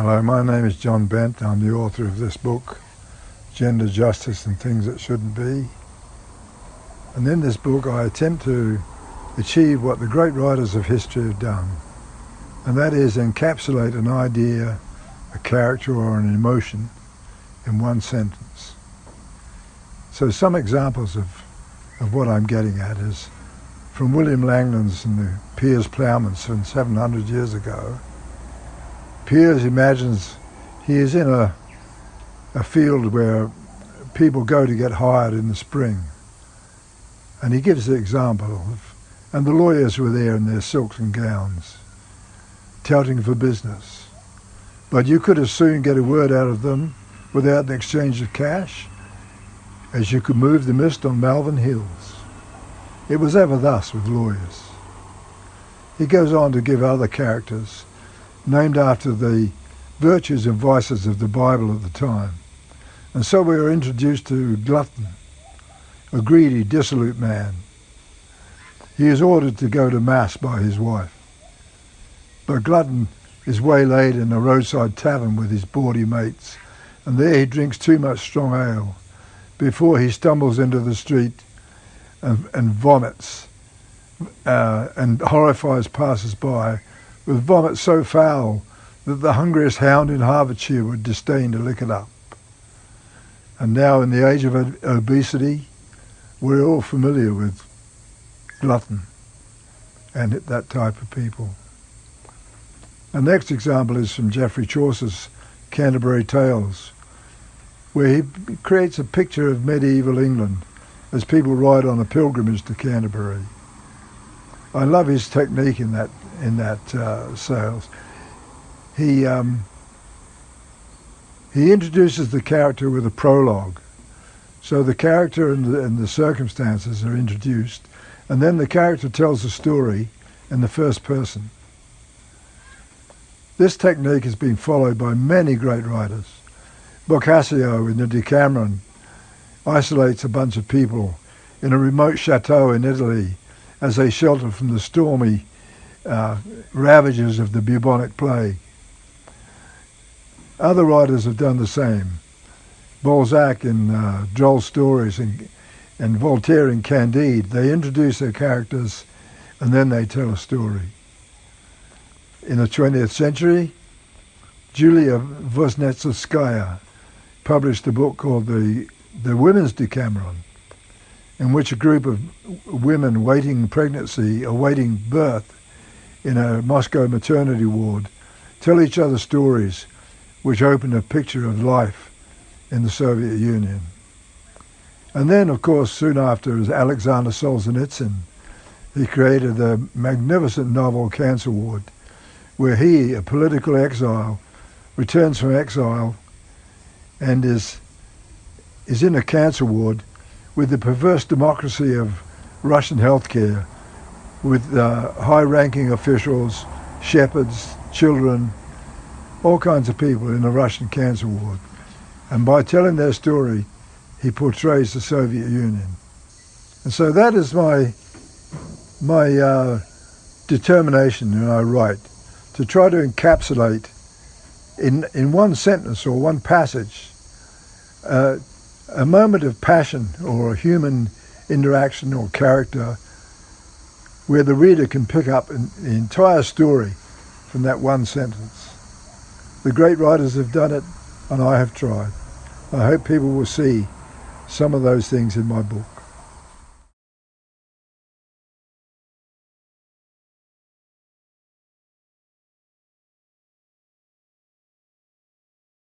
Hello, my name is John Bent. I'm the author of this book, Gender Justice and Things That Shouldn't Be. And in this book I attempt to achieve what the great writers of history have done, and that is encapsulate an idea, a character or an emotion in one sentence. So some examples of what I'm getting at is from William Langlands and the Piers Plowman from 700 years ago. Piers imagines he is in a field where people go to get hired in the spring. And he gives the example of, and the lawyers were there in their silks and gowns, touting for business. But you could as soon get a word out of them without an exchange of cash as you could move the mist on Malvern Hills. It was ever thus with lawyers. He goes on to give other characters named after the virtues and vices of the Bible at the time. And so we are introduced to Glutton, a greedy, dissolute man. He is ordered to go to Mass by his wife. But Glutton is waylaid in a roadside tavern with his bawdy mates, and there he drinks too much strong ale before he stumbles into the street and vomits and horrifies passers-by with vomit so foul that the hungriest hound in Hertfordshire would disdain to lick it up. And now in the age of obesity, we're all familiar with Glutton and that type of people. The next example is from Geoffrey Chaucer's Canterbury Tales, where he creates a picture of medieval England as people ride on a pilgrimage to Canterbury. I love his technique in that sales. He introduces the character with a prologue. So the character and the circumstances are introduced, and then the character tells the story in the first person. This technique has been followed by many great writers. Boccaccio in the Decameron isolates a bunch of people in a remote chateau in Italy as they shelter from the stormy ravages of the bubonic plague. Other writers have done the same. Balzac in Droll Stories and Voltaire in Candide, they introduce their characters and then they tell a story. In the 20th century, Julia Voznetselskaya published a book called The Women's Decameron, in which a group of women awaiting birth in a Moscow maternity ward tell each other stories which open a picture of life in the Soviet Union. And then, of course, soon after, is Alexander Solzhenitsyn. He created the magnificent novel Cancer Ward, where he, a political exile, returns from exile and is in a cancer ward with the perverse democracy of Russian healthcare, with high-ranking officials, shepherds, children, all kinds of people in a Russian cancer ward. And by telling their story, he portrays the Soviet Union. And so that is my determination when I write, to try to encapsulate in one sentence or one passage a moment of passion or a human interaction or character where the reader can pick up the entire story from that one sentence. The great writers have done it, and I have tried. I hope people will see some of those things in my book.